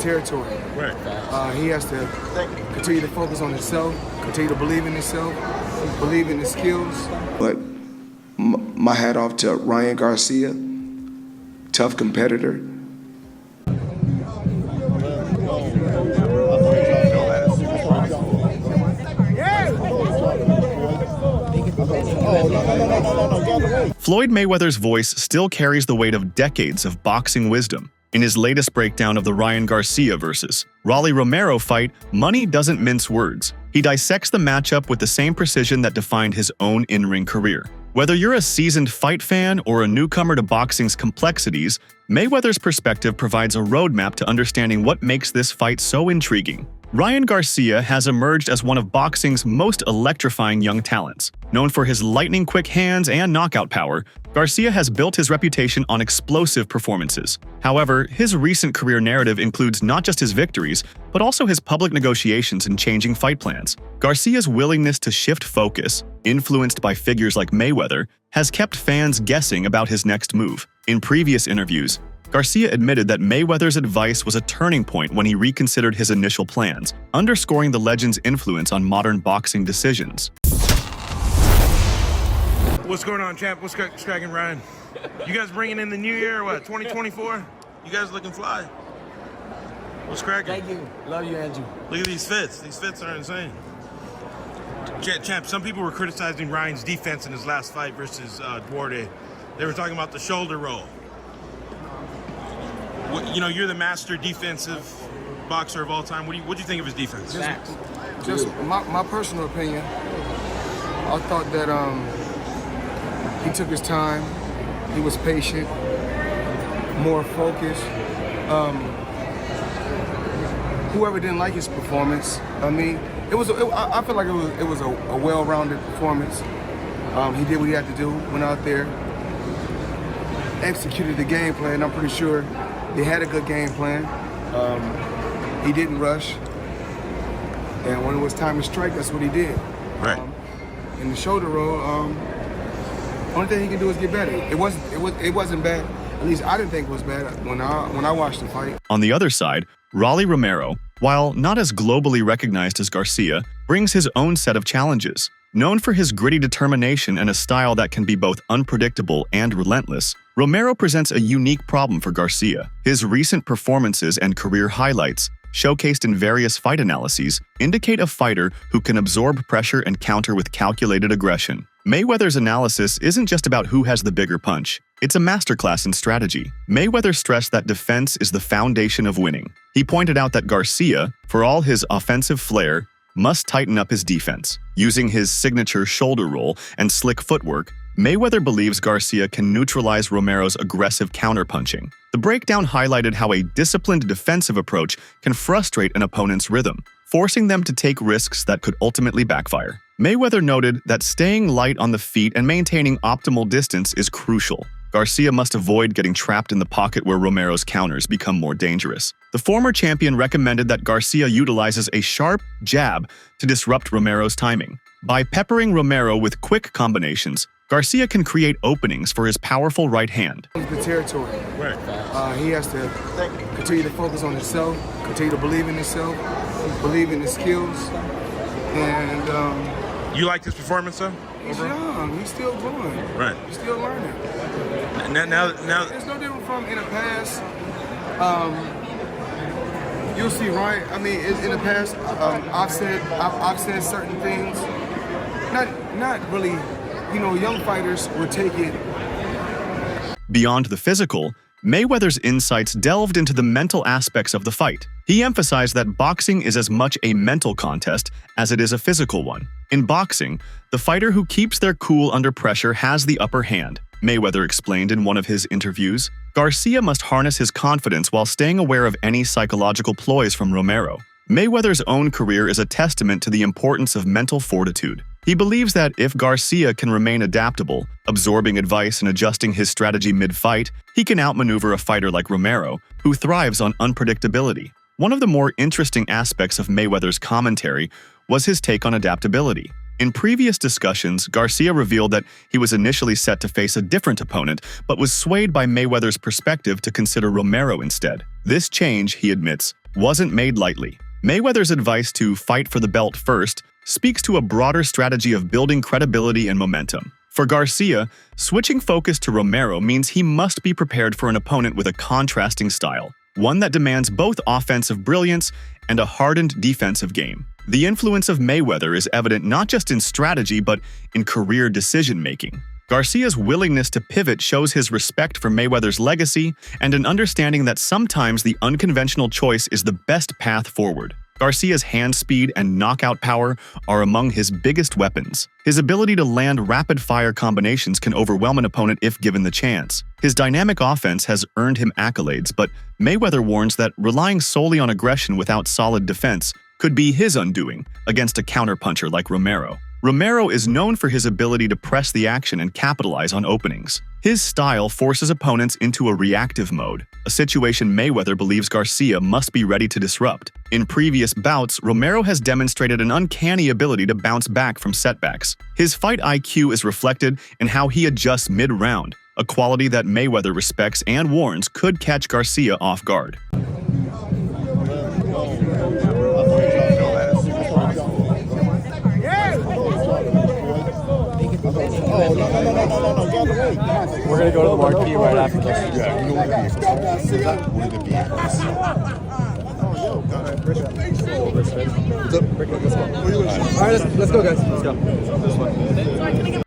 territory. Right. He has to continue to focus on himself, continue to believe in himself, believe in his skills. But my hat off to Ryan Garcia, tough competitor. Floyd Mayweather's voice still carries the weight of decades of boxing wisdom. In his latest breakdown of the Ryan Garcia versus Romero fight, Money doesn't mince words. He dissects the matchup with the same precision that defined his own in-ring career. Whether you're a seasoned fight fan or a newcomer to boxing's complexities, Mayweather's perspective provides a roadmap to understanding what makes this fight so intriguing. Ryan Garcia has emerged as one of boxing's most electrifying young talents. Known for his lightning-quick hands and knockout power, Garcia has built his reputation on explosive performances. However, his recent career narrative includes not just his victories, but also his public negotiations and changing fight plans. Garcia's willingness to shift focus, influenced by figures like Mayweather, has kept fans guessing about his next move. In previous interviews, Garcia admitted that Mayweather's advice was a turning point when he reconsidered his initial plans, underscoring the legend's influence on modern boxing decisions. What's going on, champ? What's cracking, Ryan? You guys bringing in the new year, what, 2024? You guys looking fly. What's cracking? Thank you. Love you, Andrew. Look at these fits. These fits are insane. Champ, some people were criticizing Ryan's defense in his last fight versus Duarte. They were talking about the shoulder roll. You know, you're the master defensive boxer of all time. What do you think of his defense? Just my personal opinion, I thought that he took his time, he was patient, more focused. Whoever didn't like his performance, I mean, I feel like it was a well-rounded performance. He did what he had to do, went out there, executed the game plan. I'm pretty sure they had a good game plan. He didn't rush, and when it was time to strike, that's what he did. Right. In the shoulder roll, only thing he can do is get better. It wasn't bad. At least I didn't think it was bad when I watched the fight. On the other side, Romero, while not as globally recognized as Garcia, brings his own set of challenges. Known for his gritty determination and a style that can be both unpredictable and relentless, Romero presents a unique problem for Garcia. His recent performances and career highlights, showcased in various fight analyses, indicate a fighter who can absorb pressure and counter with calculated aggression. Mayweather's analysis isn't just about who has the bigger punch. It's a masterclass in strategy. Mayweather stressed that defense is the foundation of winning. He pointed out that Garcia, for all his offensive flair, must tighten up his defense. Using his signature shoulder roll and slick footwork, Mayweather believes Garcia can neutralize Romero's aggressive counterpunching. The breakdown highlighted how a disciplined defensive approach can frustrate an opponent's rhythm, forcing them to take risks that could ultimately backfire. Mayweather noted that staying light on the feet and maintaining optimal distance is crucial. Garcia must avoid getting trapped in the pocket where Romero's counters become more dangerous. The former champion recommended that Garcia utilizes a sharp jab to disrupt Romero's timing. By peppering Romero with quick combinations, Garcia can create openings for his powerful right hand. The territory. Right. He has to continue to focus on himself, continue to believe in himself, believe in his skills, and You like his performance, though? he's young. He's still growing. Right. He's still learning. Now, There's no different from in the past. You'll see, Ryan. I mean, in the past, I've said certain things. Not really. You know, young fighters would take it. Beyond the physical, Mayweather's insights delved into the mental aspects of the fight. He emphasized that boxing is as much a mental contest as it is a physical one. In boxing, the fighter who keeps their cool under pressure has the upper hand, Mayweather explained in one of his interviews. Garcia must harness his confidence while staying aware of any psychological ploys from Romero. Mayweather's own career is a testament to the importance of mental fortitude. He believes that if Garcia can remain adaptable, absorbing advice and adjusting his strategy mid-fight, he can outmaneuver a fighter like Romero, who thrives on unpredictability. One of the more interesting aspects of Mayweather's commentary was his take on adaptability. In previous discussions, Garcia revealed that he was initially set to face a different opponent, but was swayed by Mayweather's perspective to consider Romero instead. This change, he admits, wasn't made lightly. Mayweather's advice to fight for the belt first speaks to a broader strategy of building credibility and momentum. For Garcia, switching focus to Romero means he must be prepared for an opponent with a contrasting style, one that demands both offensive brilliance and a hardened defensive game. The influence of Mayweather is evident not just in strategy but in career decision-making. Garcia's willingness to pivot shows his respect for Mayweather's legacy and an understanding that sometimes the unconventional choice is the best path forward. Garcia's hand speed and knockout power are among his biggest weapons. His ability to land rapid-fire combinations can overwhelm an opponent if given the chance. His dynamic offense has earned him accolades, but Mayweather warns that relying solely on aggression without solid defense could be his undoing against a counterpuncher like Romero. Romero is known for his ability to press the action and capitalize on openings. His style forces opponents into a reactive mode, a situation Mayweather believes Garcia must be ready to disrupt. In previous bouts, Romero has demonstrated an uncanny ability to bounce back from setbacks. His fight IQ is reflected in how he adjusts mid-round, a quality that Mayweather respects and warns could catch Garcia off guard. We're gonna go to the marquee right after this. Yeah, you know where the vehicle is. Where the vehicle is. All right, let's go, guys. Let's go.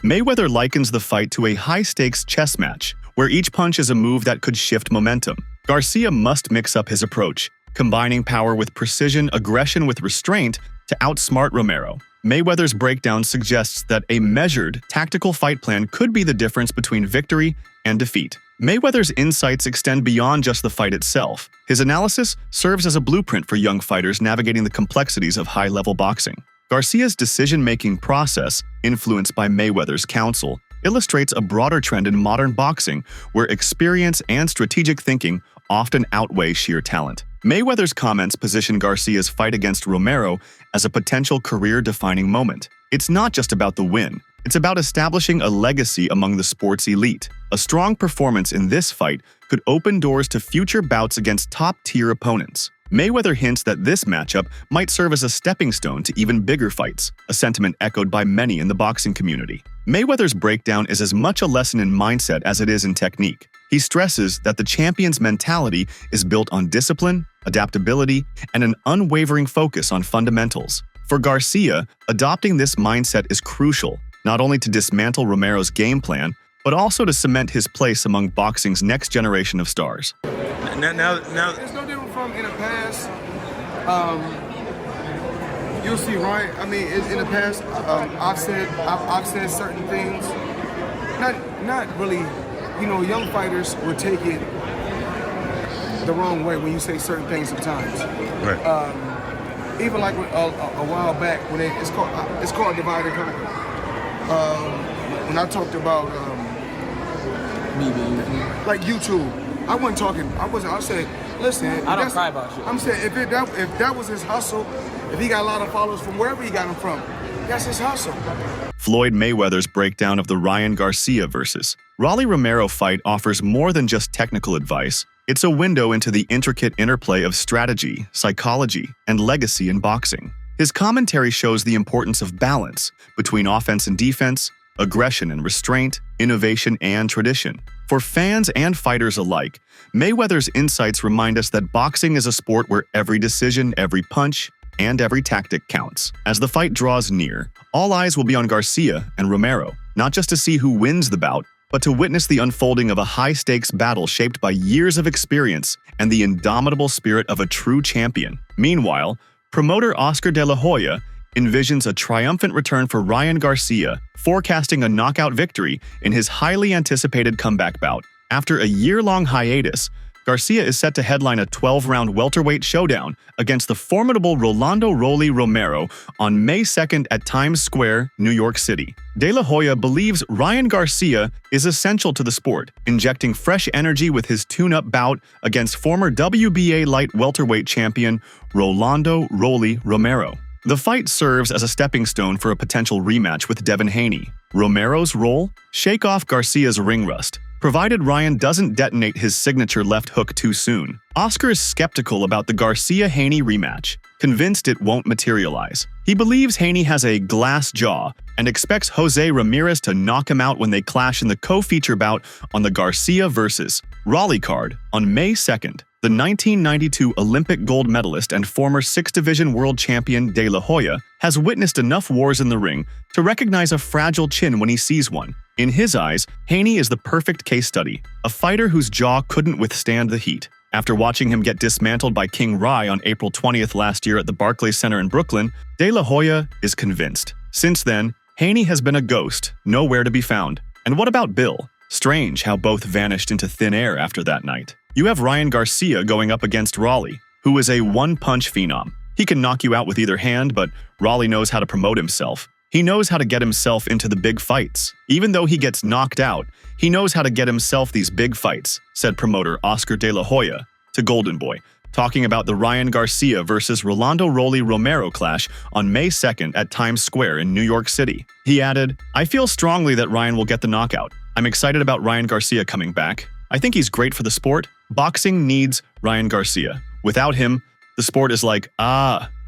Mayweather likens the fight to a high-stakes chess match, where each punch is a move that could shift momentum. Garcia must mix up his approach, combining power with precision, aggression with restraint to outsmart Romero. Mayweather's breakdown suggests that a measured, tactical fight plan could be the difference between victory and defeat. Mayweather's insights extend beyond just the fight itself. His analysis serves as a blueprint for young fighters navigating the complexities of high-level boxing. Garcia's decision-making process, influenced by Mayweather's counsel, illustrates a broader trend in modern boxing where experience and strategic thinking often outweigh sheer talent. Mayweather's comments position Garcia's fight against Romero as a potential career-defining moment. It's not just about the win. It's about establishing a legacy among the sport's elite. A strong performance in this fight could open doors to future bouts against top-tier opponents. Mayweather hints that this matchup might serve as a stepping stone to even bigger fights, a sentiment echoed by many in the boxing community. Mayweather's breakdown is as much a lesson in mindset as it is in technique. He stresses that the champion's mentality is built on discipline, adaptability, and an unwavering focus on fundamentals. For Garcia, adopting this mindset is crucial, not only to dismantle Romero's game plan, but also to cement his place among boxing's next generation of stars. Now, It's no different from in the past. You'll see, right? I mean, in the past, I've said certain things. Not really. You know, young fighters will take it the wrong way when you say certain things sometimes. right. Even like a while back when it's called divide and conquer. When I talked about Me being like YouTube, I said, listen, I don't cry about shit. I'm saying if that was his hustle, if he got a lot of followers from wherever he got them from, that's his hustle. Floyd Mayweather's breakdown of the Ryan Garcia versus Rolly Romero fight offers more than just technical advice. It's a window into the intricate interplay of strategy, psychology, and legacy in boxing. His commentary shows the importance of balance between offense and defense, aggression and restraint, innovation and tradition. For fans and fighters alike, Mayweather's insights remind us that boxing is a sport where every decision, every punch, and every tactic counts. As the fight draws near, all eyes will be on Garcia and Romero, not just to see who wins the bout, but to witness the unfolding of a high-stakes battle shaped by years of experience and the indomitable spirit of a true champion. Meanwhile, promoter Oscar De La Hoya envisions a triumphant return for Ryan Garcia, forecasting a knockout victory in his highly anticipated comeback bout. After a year-long hiatus, Garcia is set to headline a 12-round welterweight showdown against the formidable Rolando "Rolly" Romero on May 2nd at Times Square, New York City. De La Hoya believes Ryan Garcia is essential to the sport, injecting fresh energy with his tune-up bout against former WBA light welterweight champion Rolando "Rolly" Romero. The fight serves as a stepping stone for a potential rematch with Devin Haney. Romero's role? Shake off Garcia's ring rust, provided Ryan doesn't detonate his signature left hook too soon. Oscar is skeptical about the Garcia-Haney rematch, convinced it won't materialize. He believes Haney has a glass jaw and expects Jose Ramirez to knock him out when they clash in the co-feature bout on the Garcia vs. Raleigh card on May 2nd. The 1992 Olympic gold medalist and former 6th Division world champion De La Hoya has witnessed enough wars in the ring to recognize a fragile chin when he sees one. In his eyes, Haney is the perfect case study, a fighter whose jaw couldn't withstand the heat. After watching him get dismantled by King Rai on April 20th last year at the Barclays Center in Brooklyn, De La Hoya is convinced. Since then, Haney has been a ghost, nowhere to be found. And what about Bill? Strange how both vanished into thin air after that night. You have Ryan Garcia going up against Raleigh, who is a one-punch phenom. He can knock you out with either hand, but Raleigh knows how to promote himself. He knows how to get himself into the big fights. Even though he gets knocked out, he knows how to get himself these big fights, said promoter Oscar De La Hoya to Golden Boy, talking about the Ryan Garcia versus Rolando Rolly Romero clash on May 2nd at Times Square in New York City. He added, "I feel strongly that Ryan will get the knockout. I'm excited about Ryan Garcia coming back. I think he's great for the sport. Boxing needs Ryan Garcia. Without him, the sport is like,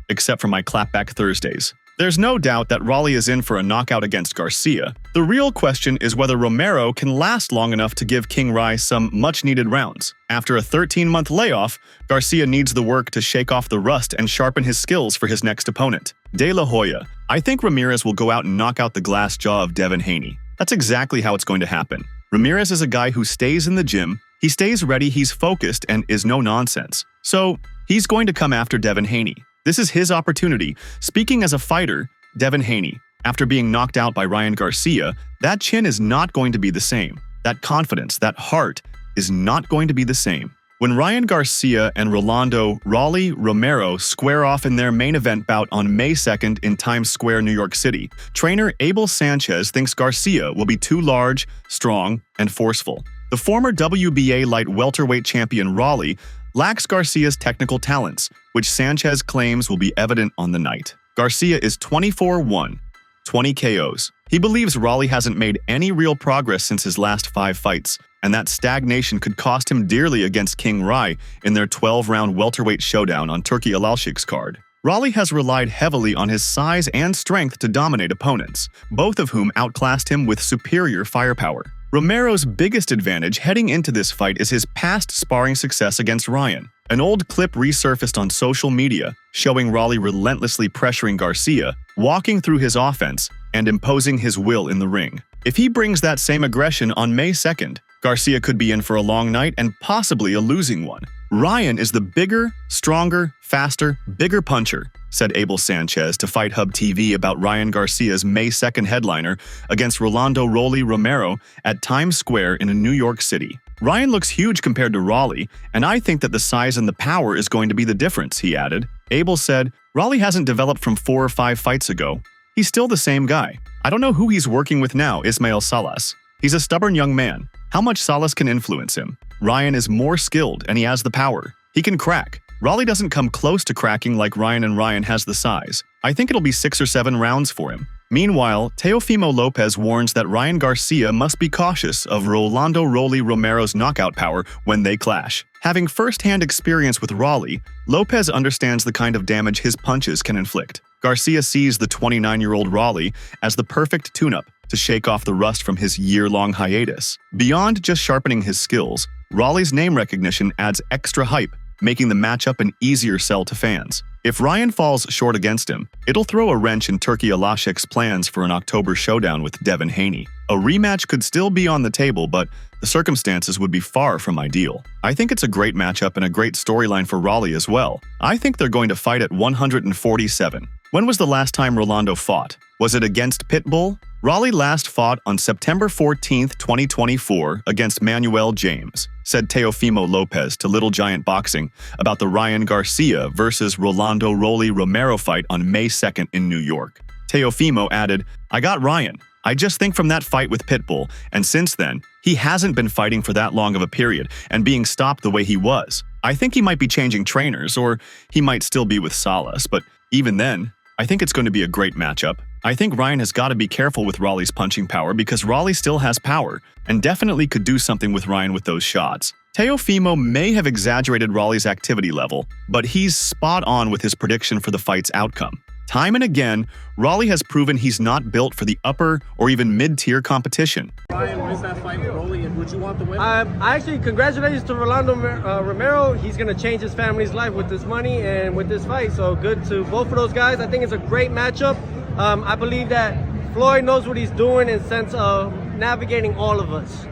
except for my clapback Thursdays." There's no doubt that Raleigh is in for a knockout against Garcia. The real question is whether Romero can last long enough to give King Rai some much-needed rounds. After a 13-month layoff, Garcia needs the work to shake off the rust and sharpen his skills for his next opponent. De La Hoya, I think Ramirez will go out and knock out the glass jaw of Devin Haney. That's exactly how it's going to happen. Ramirez is a guy who stays in the gym, he stays ready, he's focused, and is no nonsense. So, he's going to come after Devin Haney. This is his opportunity. Speaking as a fighter, Devin Haney, after being knocked out by Ryan Garcia, that chin is not going to be the same. That confidence, that heart, is not going to be the same. When Ryan Garcia and Rolando Rolly Romero square off in their main event bout on May 2nd in Times Square, New York City, trainer Abel Sanchez thinks Garcia will be too large, strong, and forceful. The former WBA light welterweight champion Rolly lacks Garcia's technical talents, which Sanchez claims will be evident on the night. Garcia is 24-1, 20 KOs. He believes Rolly hasn't made any real progress since his last 5 fights, and that stagnation could cost him dearly against King Rai in their 12-round welterweight showdown on Turki Alalshik's card. Rolly has relied heavily on his size and strength to dominate opponents, both of whom outclassed him with superior firepower. Romero's biggest advantage heading into this fight is his past sparring success against Ryan. An old clip resurfaced on social media showing Rolly relentlessly pressuring Garcia, walking through his offense, and imposing his will in the ring. If he brings that same aggression on May 2nd, Garcia could be in for a long night and possibly a losing one. Ryan is the bigger, stronger, faster, bigger puncher, said Abel Sanchez to Fight Hub TV about Ryan Garcia's May 2nd headliner against Rolando Rolly Romero at Times Square in New York City. Ryan looks huge compared to Rolly, and I think that the size and the power is going to be the difference, he added. Abel said, Rolly hasn't developed from 4 or 5 fights ago. He's still the same guy. I don't know who he's working with now, Ismael Salas. He's a stubborn young man. How much Salas can influence him? Ryan is more skilled and he has the power. He can crack. Rolly doesn't come close to cracking like Ryan, and Ryan has the size. I think it'll be 6 or 7 rounds for him. Meanwhile, Teofimo Lopez warns that Ryan Garcia must be cautious of Rolando Rolly Romero's knockout power when they clash. Having first-hand experience with Rolly, Lopez understands the kind of damage his punches can inflict. Garcia sees the 29-year-old Rolly as the perfect tune-up to shake off the rust from his year-long hiatus. Beyond just sharpening his skills, Rolly's name recognition adds extra hype, making the matchup an easier sell to fans. If Ryan falls short against him, it'll throw a wrench in Turki Alalshik's plans for an October showdown with Devin Haney. A rematch could still be on the table, but the circumstances would be far from ideal. I think it's a great matchup and a great storyline for Rolly as well. I think they're going to fight at 147. When was the last time Rolando fought? Was it against Pitbull? Rolly last fought on September 14, 2024 against Manuel James, said Teofimo Lopez to Little Giant Boxing about the Ryan Garcia versus Rolando Rolly Romero fight on May 2nd in New York. Teofimo added, I got Ryan. I just think from that fight with Pitbull, and since then, he hasn't been fighting for that long of a period and being stopped the way he was. I think he might be changing trainers, or he might still be with Salas, but even then, I think it's going to be a great matchup. I think Ryan has got to be careful with Raleigh's punching power because Raleigh still has power and definitely could do something with Ryan with those shots. Teofimo may have exaggerated Raleigh's activity level, but he's spot on with his prediction for the fight's outcome. Time and again, Raleigh has proven he's not built for the upper or even mid-tier competition. Ryan wins that fight with Rolly, and would you want the win? Actually, congratulations to Rolando Romero. He's going to change his family's life with this money and with this fight. So good to both of those guys. I think it's a great matchup. I believe that Floyd knows what he's doing in sense of navigating all of us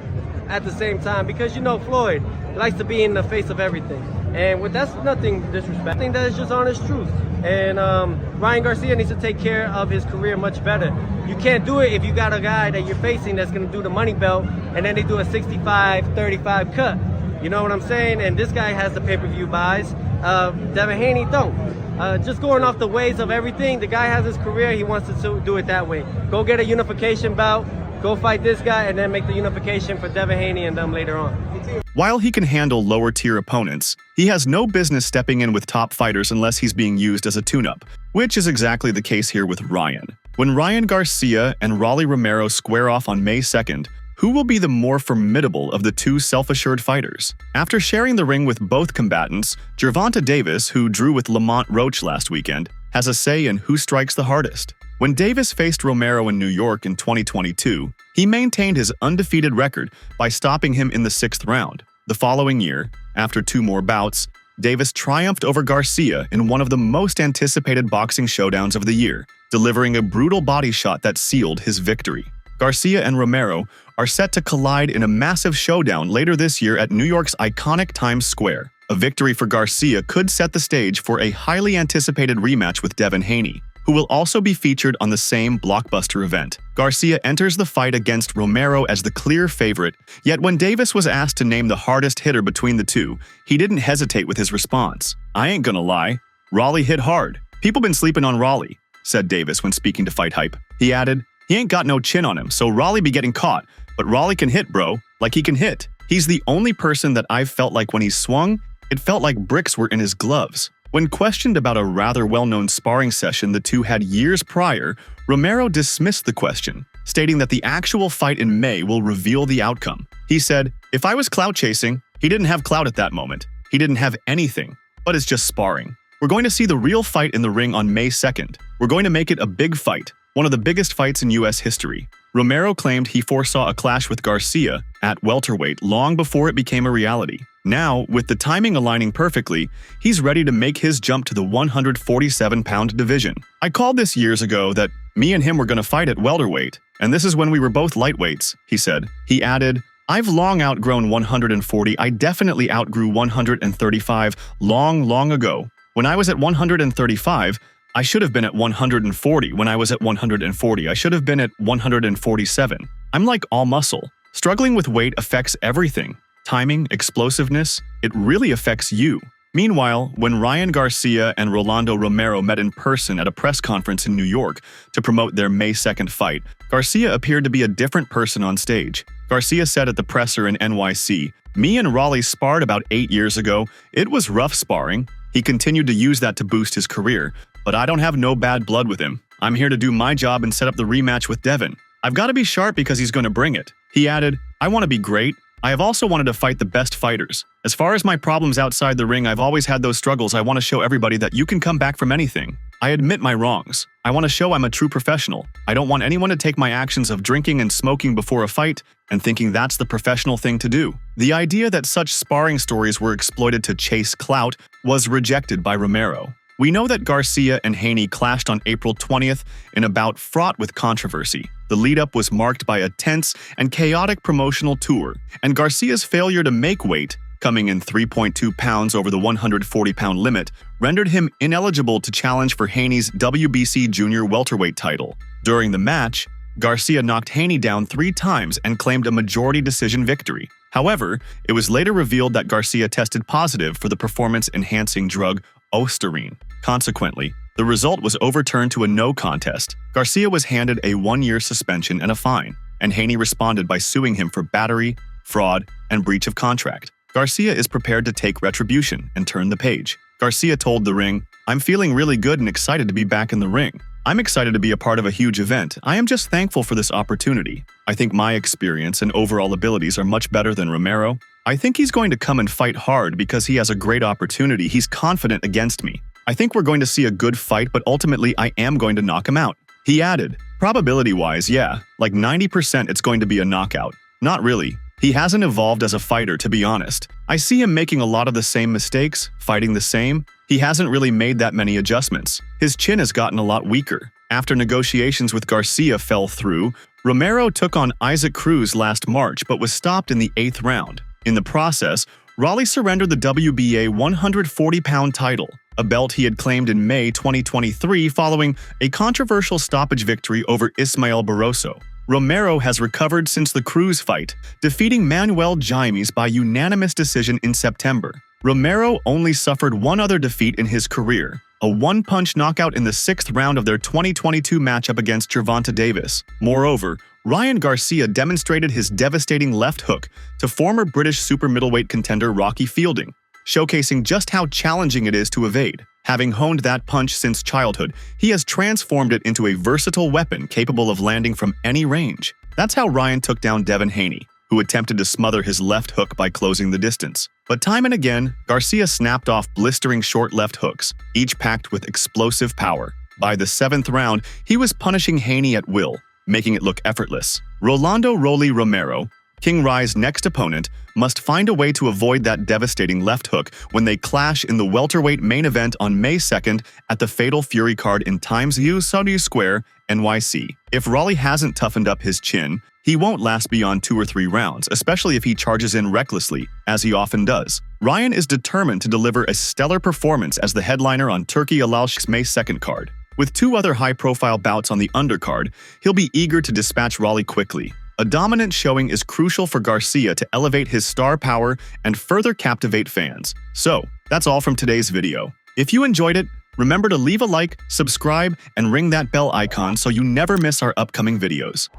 at the same time. Because, you know, Floyd likes to be in the face of everything. And that's nothing disrespectful. I think that is just honest truth. And Ryan Garcia needs to take care of his career much better. You can't do it if you got a guy that you're facing that's going to do the money belt and then they do a 65-35 cut. You know what I'm saying? And this guy has the pay-per-view buys. Devin Haney don't. Just going off the ways of everything, the guy has his career. He wants to do it that way. Go get a unification bout. Go fight this guy and then make the unification for Devin Haney and them later on. While he can handle lower-tier opponents, he has no business stepping in with top fighters unless he's being used as a tune-up, which is exactly the case here with Ryan. When Ryan Garcia and Rolly Romero square off on May 2nd, who will be the more formidable of the two self-assured fighters? After sharing the ring with both combatants, Gervonta Davis, who drew with Lamont Roach last weekend, has a say in who strikes the hardest. When Davis faced Romero in New York in 2022, he maintained his undefeated record by stopping him in the 6th round. The following year, after 2 more bouts, Davis triumphed over Garcia in one of the most anticipated boxing showdowns of the year, delivering a brutal body shot that sealed his victory. Garcia and Romero are set to collide in a massive showdown later this year at New York's iconic Times Square. A victory for Garcia could set the stage for a highly anticipated rematch with Devin Haney, who will also be featured on the same blockbuster event. Garcia enters the fight against Romero as the clear favorite, yet when Davis was asked to name the hardest hitter between the two, he didn't hesitate with his response. "I ain't gonna lie, Raleigh hit hard. People been sleeping on Raleigh," said Davis when speaking to Fight Hype. He added, "He ain't got no chin on him, so Raleigh be getting caught, but Raleigh can hit, bro, like he can hit. He's the only person that I've felt like when he swung, it felt like bricks were in his gloves." When questioned about a rather well-known sparring session the two had years prior, Romero dismissed the question, stating that the actual fight in May will reveal the outcome. He said, "If I was clout chasing, he didn't have clout at that moment. He didn't have anything, but it's just sparring. We're going to see the real fight in the ring on May 2nd. We're going to make it a big fight, one of the biggest fights in U.S. history." Romero claimed he foresaw a clash with Garcia at welterweight long before it became a reality. Now, with the timing aligning perfectly, he's ready to make his jump to the 147-pound division. "I called this years ago that me and him were going to fight at welterweight, and this is when we were both lightweights," he said. He added, "I've long outgrown 140. I definitely outgrew 135 long ago. When I was at 135, I should have been at 140. When I was at 140, I should have been at 147. I'm like all muscle. Struggling with weight affects everything. Timing, explosiveness, it really affects you." Meanwhile, when Ryan Garcia and Rolando Romero met in person at a press conference in New York to promote their May 2nd fight, Garcia appeared to be a different person on stage. Garcia said at the presser in NYC, "Me and Raleigh sparred about 8 years ago. It was rough sparring." He continued to use that to boost his career, "But I don't have no bad blood with him. I'm here to do my job and set up the rematch with Devin. I've got to be sharp because he's going to bring it." He added, "I want to be great. I have also wanted to fight the best fighters. As far as my problems outside the ring, I've always had those struggles. I want to show everybody that you can come back from anything. I admit my wrongs. I want to show I'm a true professional. I don't want anyone to take my actions of drinking and smoking before a fight and thinking that's the professional thing to do." The idea that such sparring stories were exploited to chase clout was rejected by Romero. We know that Garcia and Haney clashed on April 20th in a bout fraught with controversy. The lead-up was marked by a tense and chaotic promotional tour, and Garcia's failure to make weight, coming in 3.2 pounds over the 140-pound limit, rendered him ineligible to challenge for Haney's WBC junior welterweight title. During the match, Garcia knocked Haney down 3 times and claimed a majority decision victory. However, it was later revealed that Garcia tested positive for the performance-enhancing drug Osterine. Consequently, the result was overturned to a no contest. Garcia was handed a 1-year suspension and a fine, and Haney responded by suing him for battery, fraud, and breach of contract. Garcia is prepared to take retribution and turn the page. Garcia told The Ring, I'm feeling really good and excited to be back in the ring. I'm excited to be a part of a huge event. I am just thankful for this opportunity. I think my experience and overall abilities are much better than Romero. I think he's going to come and fight hard because he has a great opportunity. He's confident against me. I think we're going to see a good fight, but ultimately I am going to knock him out. He added, probability-wise, yeah, like 90% it's going to be a knockout. Not really. He hasn't evolved as a fighter, to be honest. I see him making a lot of the same mistakes, fighting the same. He hasn't really made that many adjustments. His chin has gotten a lot weaker. After negotiations with Garcia fell through, Romero took on Isaac Cruz last March but was stopped in the 8th round. In the process, Raleigh surrendered the WBA 140-pound title, a belt he had claimed in May 2023 following a controversial stoppage victory over Ismael Barroso. Romero has recovered since the Cruz fight, defeating Manuel Jaimes by unanimous decision in September. Romero only suffered one other defeat in his career, a one-punch knockout in the 6th round of their 2022 matchup against Gervonta Davis. Moreover, Ryan Garcia demonstrated his devastating left hook to former British super middleweight contender Rocky Fielding, showcasing just how challenging it is to evade. Having honed that punch since childhood, he has transformed it into a versatile weapon capable of landing from any range. That's how Ryan took down Devin Haney, who attempted to smother his left hook by closing the distance. But time and again, Garcia snapped off blistering short left hooks, each packed with explosive power. By the 7th round, he was punishing Haney at will, making it look effortless. Rolando "Rolly" Romero, King Rye's next opponent, must find a way to avoid that devastating left hook when they clash in the welterweight main event on May 2nd at the Fatal Fury card in Times Saudi Square, NYC. If Raleigh hasn't toughened up his chin, he won't last beyond 2 or 3 rounds, especially if he charges in recklessly, as he often does. Ryan is determined to deliver a stellar performance as the headliner on Turki Alalshik's May 2nd card. With 2 other high-profile bouts on the undercard, he'll be eager to dispatch Raleigh quickly. A dominant showing is crucial for Garcia to elevate his star power and further captivate fans. So, that's all from today's video. If you enjoyed it, remember to leave a like, subscribe, and ring that bell icon so you never miss our upcoming videos.